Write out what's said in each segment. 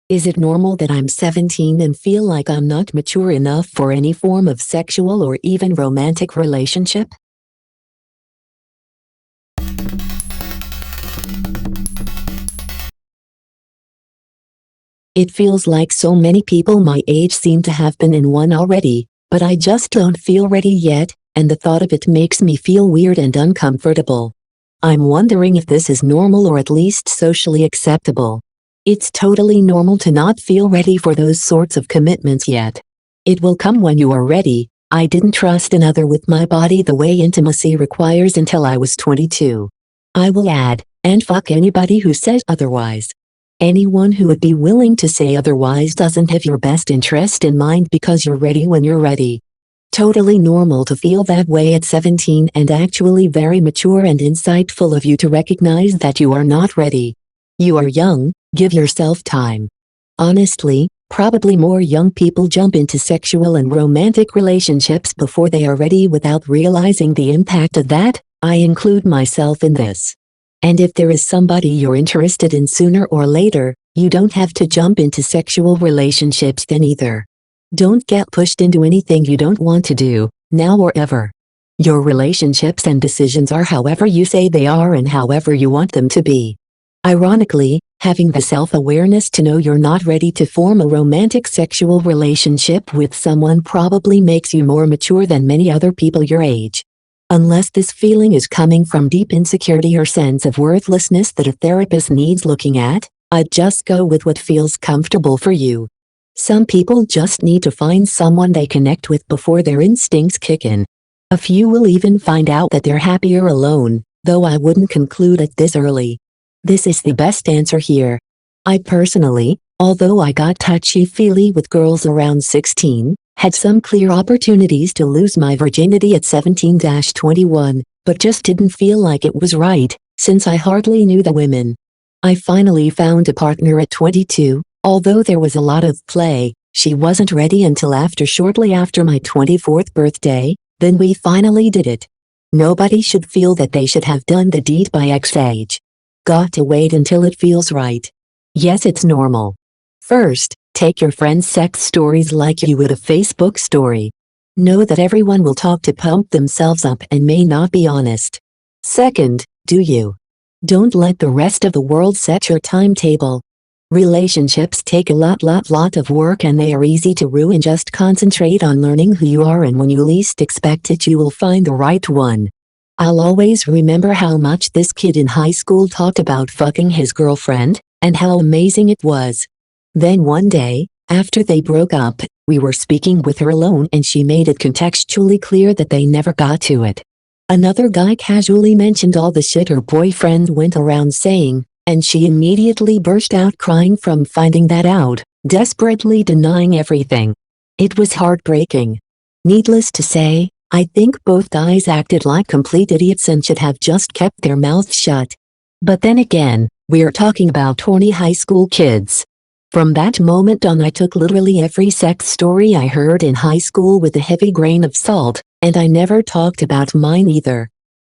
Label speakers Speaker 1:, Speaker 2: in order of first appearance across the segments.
Speaker 1: Is it normal that I'm 17 and feel like I'm not mature enough for any form of sexual or even romantic relationship? It feels like so many people my age seem to have been in one already, but I just don't feel ready yet, and the thought of it makes me feel weird and uncomfortable. I'm wondering if this is normal or at least socially acceptable. It's totally normal to not feel ready for those sorts of commitments yet. It will come when you are ready. I didn't trust another with my body the way intimacy requires until I was 22. I will add, and fuck anybody who says otherwise. Anyone who would be willing to say otherwise doesn't have your best interest in mind because you're ready when you're ready. Totally normal to feel that way at 17 and actually very mature and insightful of you to recognize that you are not ready. You are young, give yourself time. Honestly, probably more young people jump into sexual and romantic relationships before they are ready without realizing the impact of that. I include myself in this. And if there is somebody you're interested in sooner or later, you don't have to jump into sexual relationships then either. Don't get pushed into anything you don't want to do, now or ever. Your relationships and decisions are however you say they are and however you want them to be. Ironically, having the self-awareness to know you're not ready to form a romantic sexual relationship with someone probably makes you more mature than many other people your age. Unless this feeling is coming from deep insecurity or sense of worthlessness that a therapist needs looking at, I'd just go with what feels comfortable for you. Some people just need to find someone they connect with before their instincts kick in. A few will even find out that they're happier alone, though I wouldn't conclude it this early. This is the best answer here. I personally, although I got touchy-feely with girls around 16, had some clear opportunities to lose my virginity at 17-21, but just didn't feel like it was right, since I hardly knew the women. I finally found a partner at 22, although there was a lot of play. She wasn't ready until shortly after my 24th birthday, then we finally did it. Nobody should feel that they should have done the deed by X age. Got to wait until it feels right. Yes, it's normal. First, take your friends' sex stories like you would a Facebook story. Know that everyone will talk to pump themselves up and may not be honest. Second, do you. Don't let the rest of the world set your timetable. Relationships take a lot of work and they are easy to ruin. Just concentrate on learning who you are, and when you least expect it you will find the right one. I'll always remember how much this kid in high school talked about fucking his girlfriend, and how amazing it was. Then one day, after they broke up, we were speaking with her alone and she made it contextually clear that they never got to it. Another guy casually mentioned all the shit her boyfriend went around saying, and she immediately burst out crying from finding that out, desperately denying everything. It was heartbreaking. Needless to say, I think both guys acted like complete idiots and should have just kept their mouths shut. But then again, we're talking about 20 high school kids. From that moment on I took literally every sex story I heard in high school with a heavy grain of salt, and I never talked about mine either.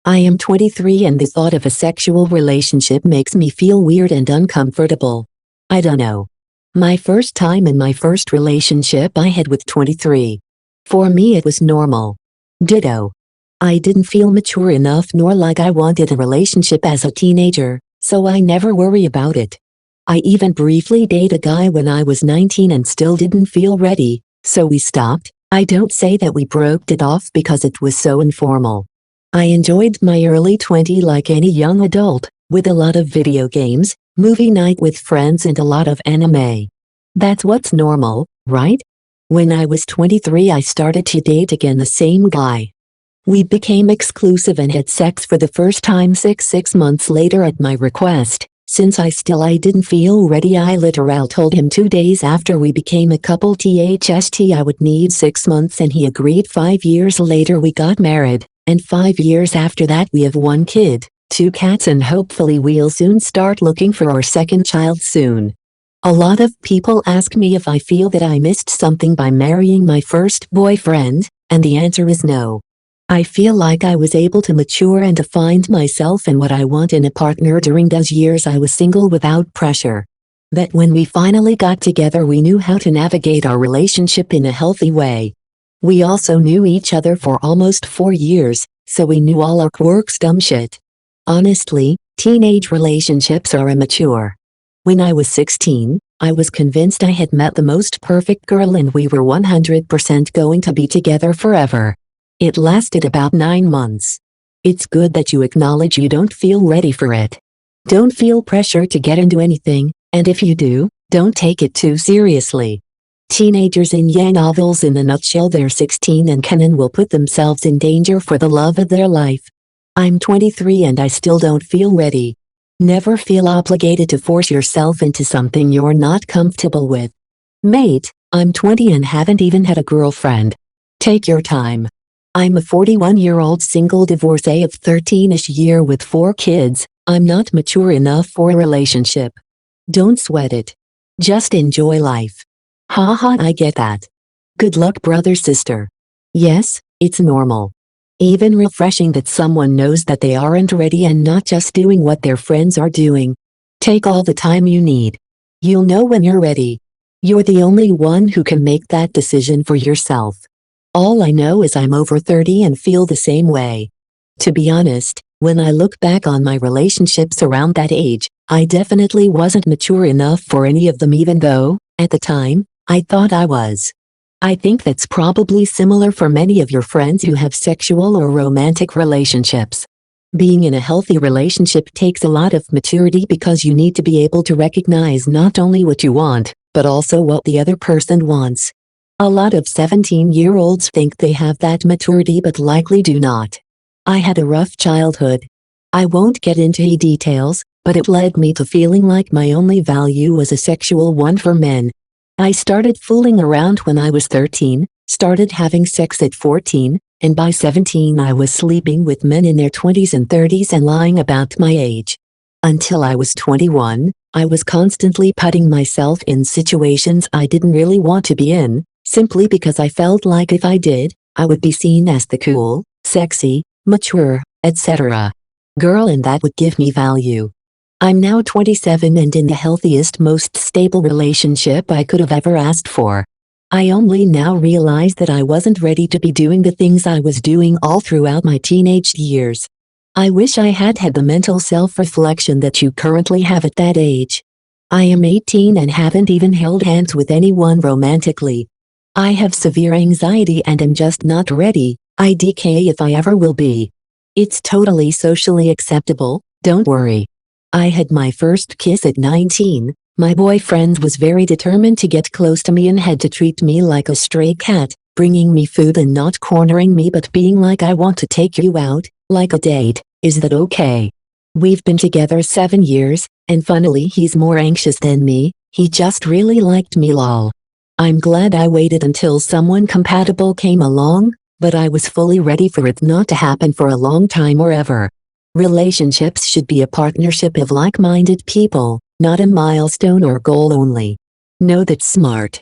Speaker 1: I am 23 and the thought of a sexual relationship makes me feel weird and uncomfortable. I don't know. My first time in my first relationship I had with 23. For me it was normal. Ditto. I didn't feel mature enough nor like I wanted a relationship as a teenager, so I never worry about it. I even briefly dated a guy when I was 19 and still didn't feel ready, so we stopped. I don't say that we broke it off because it was so informal. I enjoyed my early 20s like any young adult, with a lot of video games, movie night with friends and a lot of anime. That's what's normal, right? When I was 23 I started to date again the same guy. We became exclusive and had sex for the first time six months later at my request. Since I didn't feel ready I literal told him 2 days after we became a couple I would need 6 months and he agreed. 5 years later we got married, and 5 years after that we have 1 kid, 2 cats, and hopefully we'll soon start looking for our second child soon. A lot of people ask me if I feel that I missed something by marrying my first boyfriend, and the answer is no. I feel like I was able to mature and to find myself and what I want in a partner during those years I was single without pressure. That when we finally got together we knew how to navigate our relationship in a healthy way. We also knew each other for almost 4 years, so we knew all our quirks, dumb shit. Honestly, teenage relationships are immature. When I was 16, I was convinced I had met the most perfect girl and we were 100% going to be together forever. It lasted about 9 months. It's good that you acknowledge you don't feel ready for it. Don't feel pressure to get into anything, and if you do, don't take it too seriously. Teenagers in young novels in a nutshell, they're 16 and can will put themselves in danger for the love of their life. I'm 23 and I still don't feel ready. Never feel obligated to force yourself into something you're not comfortable with. Mate, I'm 20 and haven't even had a girlfriend. Take your time. I'm a 41-year-old single divorcee of 13-ish year with 4 kids. I'm not mature enough for a relationship. Don't sweat it. Just enjoy life. Haha, I get that. Good luck, brother, sister. Yes, it's normal. Even refreshing that someone knows that they aren't ready and not just doing what their friends are doing. Take all the time you need. You'll know when you're ready. You're the only one who can make that decision for yourself. All I know is I'm over 30 and feel the same way. To be honest, when I look back on my relationships around that age, I definitely wasn't mature enough for any of them, even though, at the time, I thought I was. I think that's probably similar for many of your friends who have sexual or romantic relationships. Being in a healthy relationship takes a lot of maturity because you need to be able to recognize not only what you want, but also what the other person wants. A lot of 17-year-olds think they have that maturity but likely do not. I had a rough childhood. I won't get into details, but it led me to feeling like my only value was a sexual one for men. I started fooling around when I was 13, started having sex at 14, and by 17 I was sleeping with men in their 20s and 30s and lying about my age. Until I was 21, I was constantly putting myself in situations I didn't really want to be in, simply because I felt like if I did, I would be seen as the cool, sexy, mature, etc. girl and that would give me value. I'm now 27 and in the healthiest, most stable relationship I could have ever asked for. I only now realize that I wasn't ready to be doing the things I was doing all throughout my teenage years. I wish I had had the mental self-reflection that you currently have at that age. I am 18 and haven't even held hands with anyone romantically. I have severe anxiety and am just not ready, IDK if I ever will be. It's totally socially acceptable, don't worry. I had my first kiss at 19, my boyfriend was very determined to get close to me and had to treat me like a stray cat, bringing me food and not cornering me but being like I want to take you out, like a date, is that okay? We've been together 7 years, and funnily he's more anxious than me, he just really liked me lol. I'm glad I waited until someone compatible came along, but I was fully ready for it not to happen for a long time or ever. Relationships should be a partnership of like-minded people, not a milestone or goal only. Know that's smart.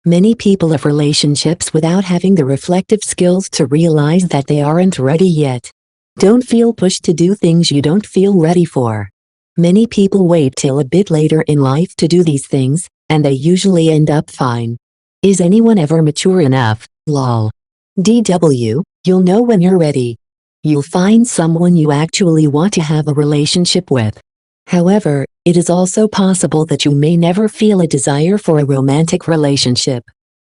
Speaker 1: Many people have relationships without having the reflective skills to realize that they aren't ready yet. Don't feel pushed to do things you don't feel ready for. Many people wait till a bit later in life to do these things, and they usually end up fine. Is anyone ever mature enough? Lol. DW, you'll know when you're ready. You'll find someone you actually want to have a relationship with. However, it is also possible that you may never feel a desire for a romantic relationship.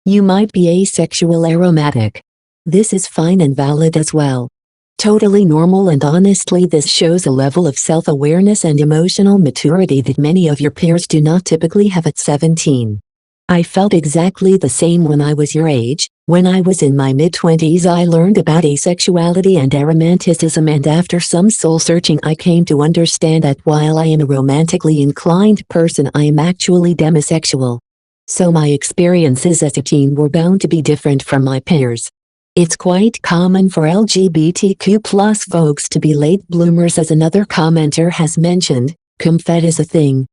Speaker 1: You might be asexual aromantic. This is fine and valid as well. Totally normal, and honestly this shows a level of self-awareness and emotional maturity that many of your peers do not typically have at 17. I felt exactly the same when I was your age. When I was in my mid-20s I learned about asexuality and aromanticism, and after some soul-searching I came to understand that while I am a romantically inclined person I am actually demisexual. So my experiences as a teen were bound to be different from my peers. It's quite common for LGBTQ+ folks to be late bloomers, as another commenter has mentioned. Comfet is a thing.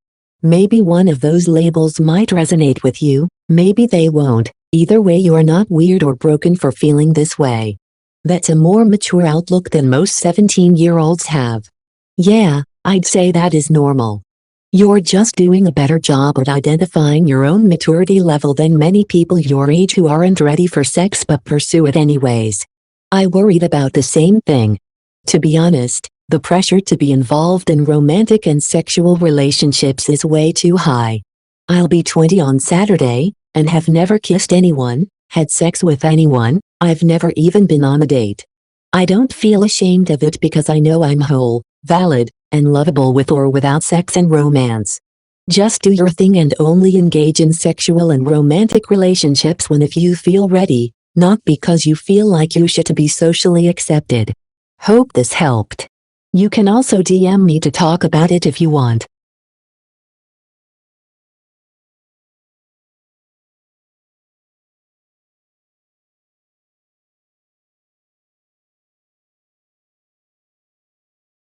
Speaker 1: Maybe one of those labels might resonate with you, maybe they won't. Either way, you are not weird or broken for feeling this way. That's a more mature outlook than most 17-year-olds have. Yeah, I'd say that is normal. You're just doing a better job at identifying your own maturity level than many people your age who aren't ready for sex but pursue it anyways. I worried about the same thing. To be honest, the pressure to be involved in romantic and sexual relationships is way too high. I'll be 20 on Saturday, and have never kissed anyone, had sex with anyone, I've never even been on a date. I don't feel ashamed of it because I know I'm whole, valid, and lovable with or without sex and romance. Just do your thing and only engage in sexual and romantic relationships when if you feel ready, not because you feel like you should to be socially accepted. Hope this helped. You can also DM me to talk about it if you want.